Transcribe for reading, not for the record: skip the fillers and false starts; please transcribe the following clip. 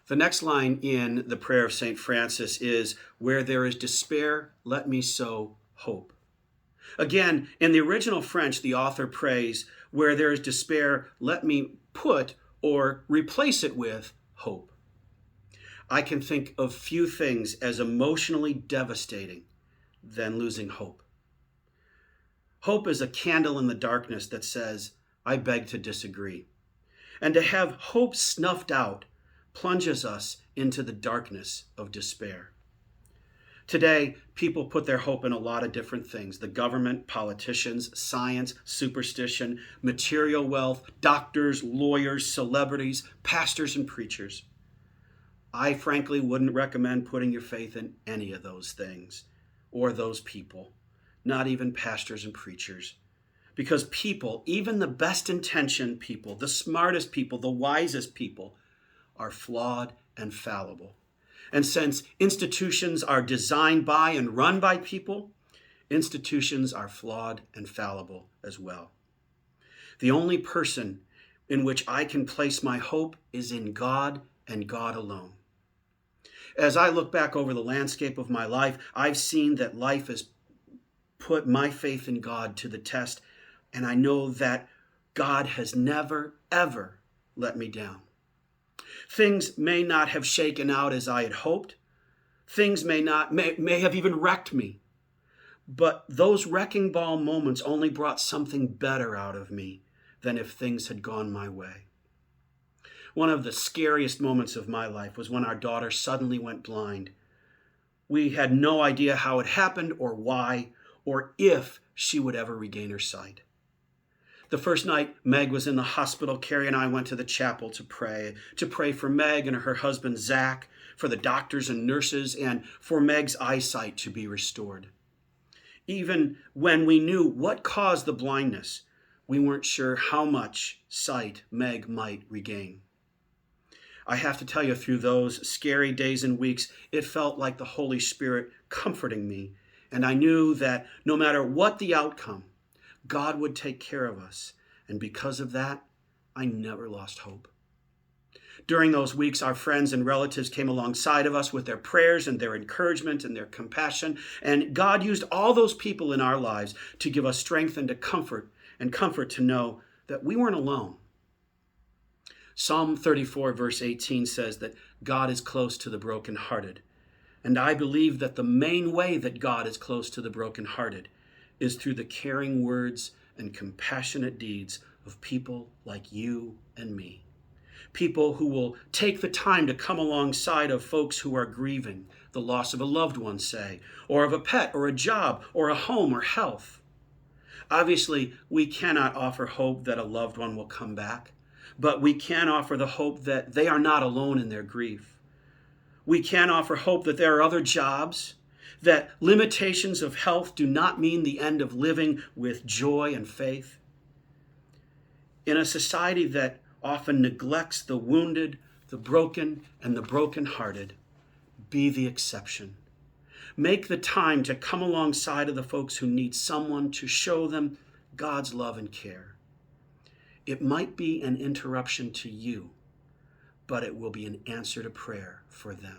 The next line in the prayer of St. Francis is, "Where there is despair, let me sow hope." Again, in the original French, the author prays, "Where there is despair, let me put or replace it with hope." I can think of few things as emotionally devastating than losing hope. Hope is a candle in the darkness that says, "I beg to disagree." And to have hope snuffed out plunges us into the darkness of despair. Today, people put their hope in a lot of different things: the government, politicians, science, superstition, material wealth, doctors, lawyers, celebrities, pastors, and preachers. I frankly wouldn't recommend putting your faith in any of those things or those people, not even pastors and preachers. Because people, even the best intentioned people, the smartest people, the wisest people, are flawed and fallible. And since institutions are designed by and run by people, institutions are flawed and fallible as well. The only person in which I can place my hope is in God and God alone. As I look back over the landscape of my life, I've seen that life has put my faith in God to the test, and I know that God has never, ever let me down. Things may not have shaken out as I had hoped. Things may have even wrecked me. But those wrecking ball moments only brought something better out of me than if things had gone my way. One of the scariest moments of my life was when our daughter suddenly went blind. We had no idea how it happened or why, or if she would ever regain her sight. The first night Meg was in the hospital, Carrie and I went to the chapel to pray for Meg and her husband Zach, for the doctors and nurses, and for Meg's eyesight to be restored. Even when we knew what caused the blindness, we weren't sure how much sight Meg might regain. I have to tell you, through those scary days and weeks, it felt like the Holy Spirit comforting me, and I knew that no matter what the outcome, God would take care of us, and because of that, I never lost hope. During those weeks, our friends and relatives came alongside of us with their prayers and their encouragement and their compassion, and God used all those people in our lives to give us strength and comfort to know that we weren't alone. Psalm 34 verse 18 says that God is close to the brokenhearted, and I believe that the main way that God is close to the brokenhearted is through the caring words and compassionate deeds of people like you and me. People who will take the time to come alongside of folks who are grieving the loss of a loved one, say, or of a pet or a job or a home or health. Obviously, we cannot offer hope that a loved one will come back, but we can offer the hope that they are not alone in their grief. We can offer hope that there are other jobs, that limitations of health do not mean the end of living with joy and faith. In a society that often neglects the wounded, the broken, and the brokenhearted, be the exception. Make the time to come alongside of the folks who need someone to show them God's love and care. It might be an interruption to you, but it will be an answer to prayer for them.